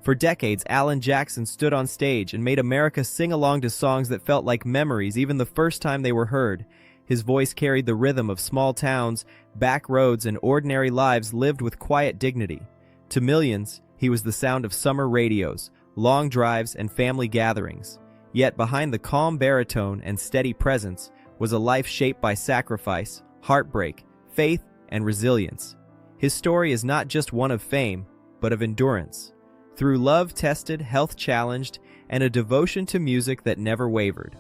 For decades, Alan Jackson stood on stage and made America sing along to songs that felt like memories even the first time they were heard. His voice carried the rhythm of small towns, back roads, and ordinary lives lived with quiet dignity. To millions, he was the sound of summer radios, long drives, and family gatherings. Yet behind the calm baritone and steady presence was a life shaped by sacrifice, heartbreak, faith, and resilience. His story is not just one of fame, but of endurance. Through love-tested, health-challenged, and a devotion to music that never wavered.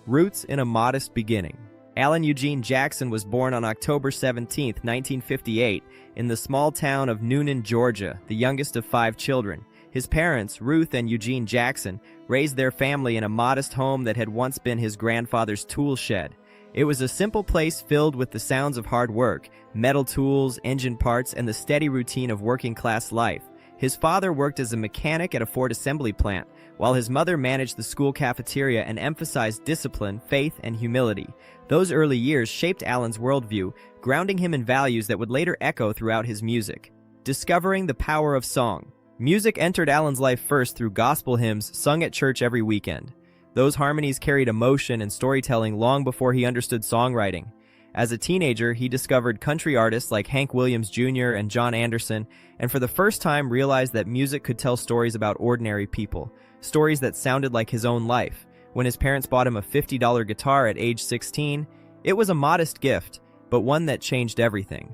Roots in a modest beginning. Alan Eugene Jackson was born on October 17, 1958, in the small town of Newnan, Georgia, the youngest of 5 children. His parents, Ruth and Eugene Jackson, raised their family in a modest home that had once been his grandfather's tool shed. It was a simple place filled with the sounds of hard work, metal tools, engine parts, and the steady routine of working-class life. His father worked as a mechanic at a Ford assembly plant, while his mother managed the school cafeteria and emphasized discipline, faith, and humility. Those early years shaped Alan's worldview, grounding him in values that would later echo throughout his music. Discovering the power of song. Music entered Alan's life first through gospel hymns sung at church every weekend. Those harmonies carried emotion and storytelling long before he understood songwriting. As a teenager, he discovered country artists like Hank Williams Jr. and John Anderson, and for the first time realized that music could tell stories about ordinary people, stories that sounded like his own life. When his parents bought him a $50 guitar at age 16, it was a modest gift, but one that changed everything.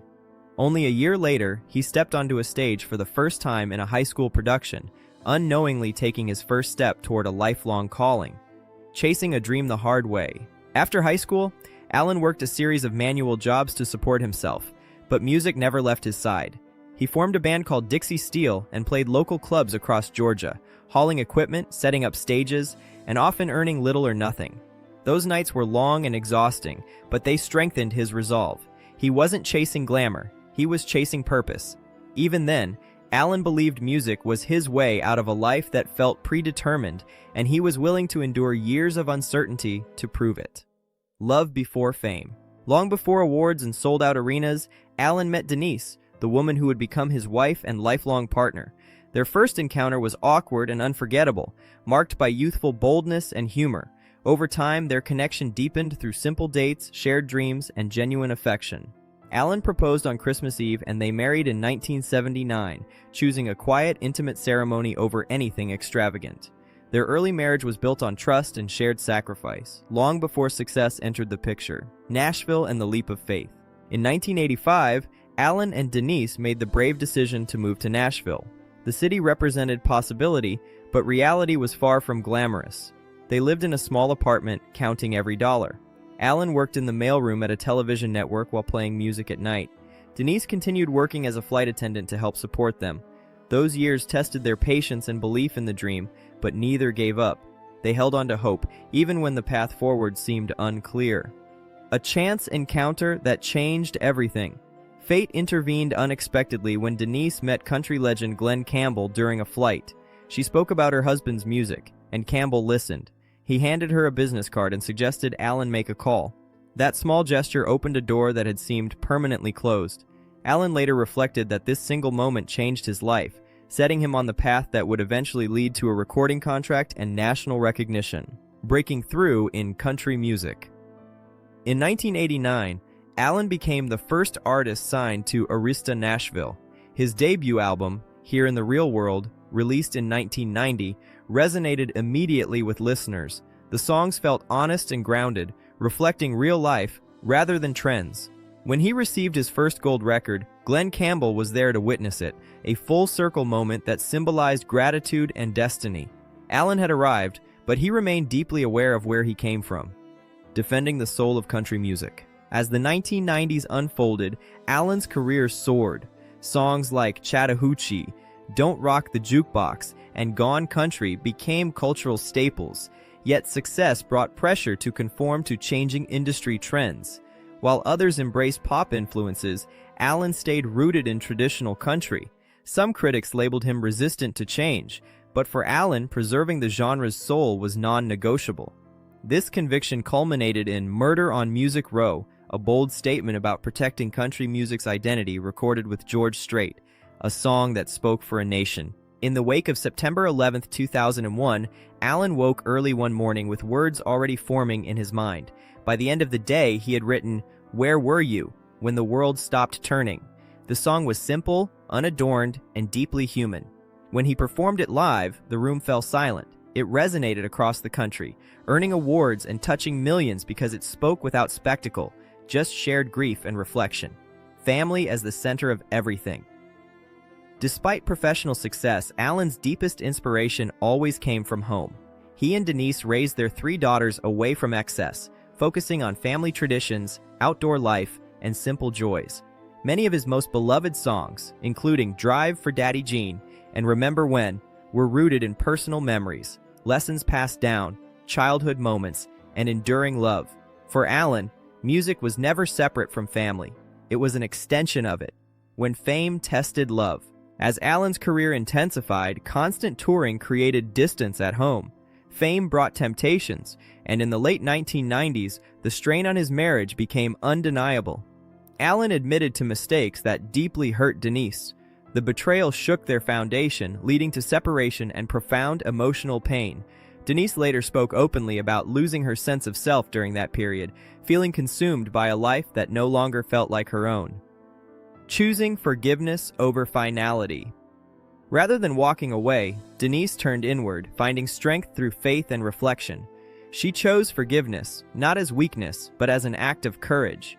Only a year later, he stepped onto a stage for the first time in a high school production, unknowingly taking his first step toward a lifelong calling. Chasing a dream the hard way. After high school, Alan worked a series of manual jobs to support himself, but music never left his side. He formed a band called Dixie Steel and played local clubs across Georgia, hauling equipment, setting up stages, and often earning little or nothing. Those nights were long and exhausting, but they strengthened his resolve. He wasn't chasing glamour, he was chasing purpose. Even then, Alan believed music was his way out of a life that felt predetermined, and he was willing to endure years of uncertainty to prove it. Love before fame. Long before awards and sold-out arenas, Alan met Denise, the woman who would become his wife and lifelong partner. Their first encounter was awkward and unforgettable, marked by youthful boldness and humor. Over time, their connection deepened through simple dates, shared dreams, and genuine affection. Alan proposed on Christmas Eve, and they married in 1979, choosing a quiet, intimate ceremony over anything extravagant. Their early marriage was built on trust and shared sacrifice, long before success entered the picture. Nashville and the leap of faith. In 1985, Alan and Denise made the brave decision to move to Nashville. The city represented possibility, but reality was far from glamorous. They lived in a small apartment, counting every dollar. Alan worked in the mailroom at a television network while playing music at night. Denise continued working as a flight attendant to help support them. Those years tested their patience and belief in the dream, but neither gave up. They held on to hope, even when the path forward seemed unclear. A chance encounter that changed everything. Fate intervened unexpectedly when Denise met country legend Glen Campbell during a flight. She spoke about her husband's music, and Campbell listened. He handed her a business card and suggested Alan make a call. That small gesture opened a door that had seemed permanently closed. Alan later reflected that this single moment changed his life, setting him on the path that would eventually lead to a recording contract and national recognition. Breaking through in country music. In 1989, Alan became the first artist signed to Arista Nashville. His debut album, Here in the Real World, released in 1990, resonated immediately with listeners. The songs felt honest and grounded, reflecting real life rather than trends. When he received his first gold record, Glen Campbell was there to witness it, a full-circle moment that symbolized gratitude and destiny. Alan had arrived, but he remained deeply aware of where he came from. Defending the soul of country music. As the 1990s unfolded, Alan's career soared. Songs like Chattahoochee, Don't Rock the Jukebox, and Gone Country became cultural staples, yet success brought pressure to conform to changing industry trends. While others embraced pop influences, Alan stayed rooted in traditional country. Some critics labeled him resistant to change, but for Alan, preserving the genre's soul was non-negotiable. This conviction culminated in Murder on Music Row, a bold statement about protecting country music's identity recorded with George Strait, a song that spoke for a nation. In the wake of September 11, 2001, Alan woke early one morning with words already forming in his mind. By the end of the day, he had written, "Where were you when the world stopped turning?" The song was simple, unadorned, and deeply human. When he performed it live, the room fell silent. It resonated across the country, earning awards and touching millions because it spoke without spectacle, just shared grief and reflection. Family as the center of everything. Despite professional success, Alan's deepest inspiration always came from home. He and Denise raised their 3 daughters away from excess, focusing on family traditions, outdoor life, and simple joys. Many of his most beloved songs, including Drive for Daddy Jean and Remember When, were rooted in personal memories, lessons passed down, childhood moments, and enduring love. For Alan, music was never separate from family. It was an extension of it. When fame tested love. As Alan's career intensified, constant touring created distance at home. Fame brought temptations, and in the late 1990s, the strain on his marriage became undeniable. Alan admitted to mistakes that deeply hurt Denise. The betrayal shook their foundation, leading to separation and profound emotional pain. Denise later spoke openly about losing her sense of self during that period, feeling consumed by a life that no longer felt like her own. Choosing forgiveness over finality. Rather than walking away, Denise turned inward, finding strength through faith and reflection. She chose forgiveness, not as weakness, but as an act of courage.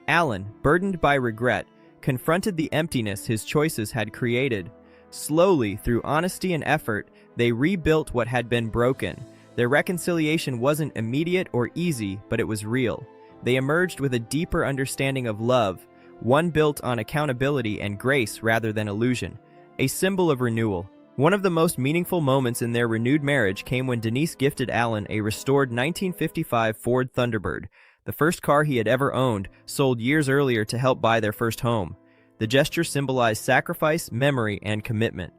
Alan, burdened by regret, confronted the emptiness his choices had created. Slowly, through honesty and effort, they rebuilt what had been broken. Their reconciliation wasn't immediate or easy, but it was real. They emerged with a deeper understanding of love, one built on accountability and grace rather than illusion, a symbol of renewal. One of the most meaningful moments in their renewed marriage came when Denise gifted Alan a restored 1955 Ford Thunderbird, the first car he had ever owned, sold years earlier to help buy their first home. The gesture symbolized sacrifice, memory, and commitment.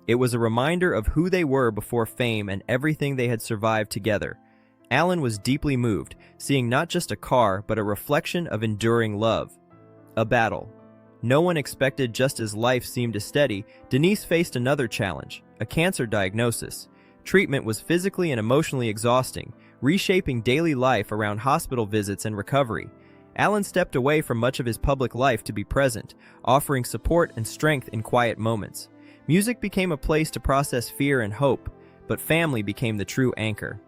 It was a reminder of who they were before fame and everything they had survived together. Alan was deeply moved, seeing not just a car, but a reflection of enduring love. A battle. No one expected. Just as life seemed to steady, Denise faced another challenge, a cancer diagnosis. Treatment was physically and emotionally exhausting, reshaping daily life around hospital visits and recovery. Alan stepped away from much of his public life to be present, offering support and strength in quiet moments. Music became a place to process fear and hope, but family became the true anchor.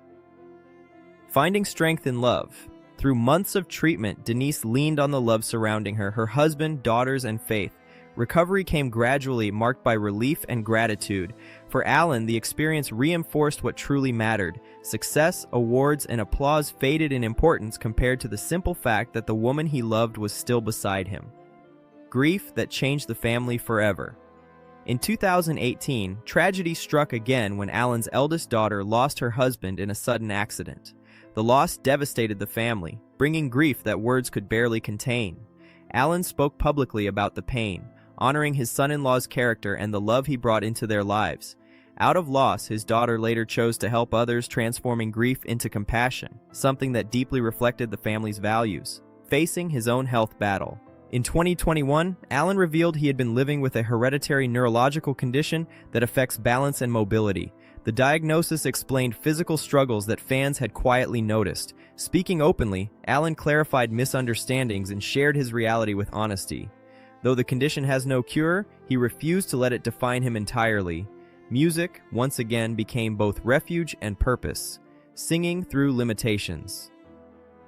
Finding strength in love. Through months of treatment, Denise leaned on the love surrounding her, her husband, daughters, and faith. Recovery came gradually, marked by relief and gratitude. For Alan, the experience reinforced what truly mattered. Success, awards, and applause faded in importance compared to the simple fact that the woman he loved was still beside him. Grief that changed the family forever. In 2018, tragedy struck again when Alan's eldest daughter lost her husband in a sudden accident. The loss devastated the family, bringing grief that words could barely contain. Alan spoke publicly about the pain, honoring his son-in-law's character and the love he brought into their lives. Out of loss, his daughter later chose to help others, transforming grief into compassion, something that deeply reflected the family's values. Facing his own health battle. In 2021, Alan revealed he had been living with a hereditary neurological condition that affects balance and mobility. The diagnosis explained physical struggles that fans had quietly noticed. Speaking openly, Alan clarified misunderstandings and shared his reality with honesty. Though the condition has no cure, he refused to let it define him entirely. Music, once again, became both refuge and purpose, singing through limitations.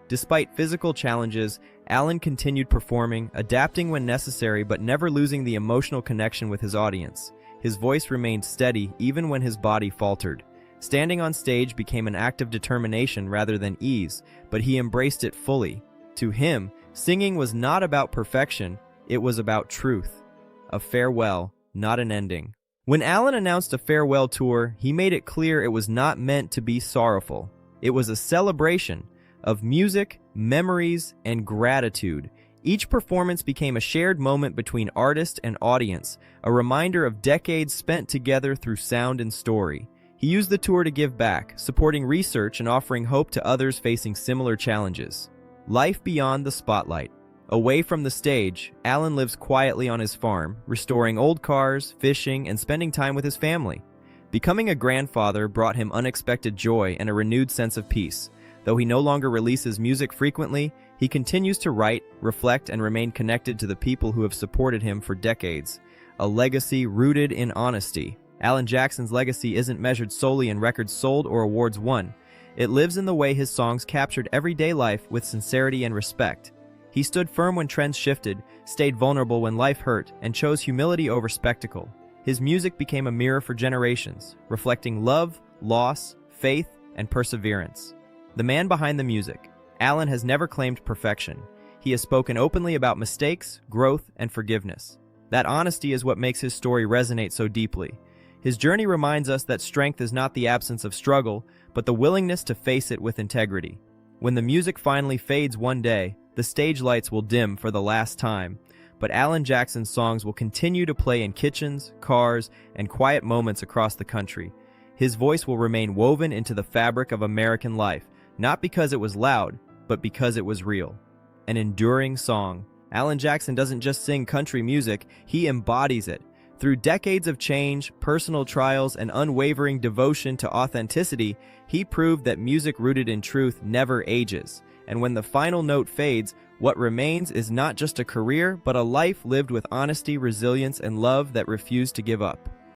Despite physical challenges, Alan continued performing, adapting when necessary but never losing the emotional connection with his audience. His voice remained steady even when his body faltered. Standing on stage became an act of determination rather than ease, but he embraced it fully. To him, singing was not about perfection, it was about truth. A farewell, not an ending. When Alan announced a farewell tour, he made it clear it was not meant to be sorrowful. It was a celebration of music, memories, and gratitude. Each performance became a shared moment between artist and audience, a reminder of decades spent together through sound and story. He used the tour to give back, supporting research and offering hope to others facing similar challenges. Life beyond the spotlight. Away from the stage, Alan lives quietly on his farm, restoring old cars, fishing, and spending time with his family. Becoming a grandfather brought him unexpected joy and a renewed sense of peace. Though he no longer releases music frequently, he continues to write, reflect, and remain connected to the people who have supported him for decades. A legacy rooted in honesty. Alan Jackson's legacy isn't measured solely in records sold or awards won. It lives in the way his songs captured everyday life with sincerity and respect. He stood firm when trends shifted, stayed vulnerable when life hurt, and chose humility over spectacle. His music became a mirror for generations, reflecting love, loss, faith, and perseverance. The man behind the music, Alan has never claimed perfection. He has spoken openly about mistakes, growth, and forgiveness. That honesty is what makes his story resonate so deeply. His journey reminds us that strength is not the absence of struggle, but the willingness to face it with integrity. When the music finally fades one day, the stage lights will dim for the last time, but Alan Jackson's songs will continue to play in kitchens, cars, and quiet moments across the country. His voice will remain woven into the fabric of American life, not because it was loud, but because it was real. An enduring song. Alan Jackson doesn't just sing country music, he embodies it. Through decades of change, personal trials, and unwavering devotion to authenticity, he proved that music rooted in truth never ages. And when the final note fades, what remains is not just a career, but a life lived with honesty, resilience, and love that refused to give up.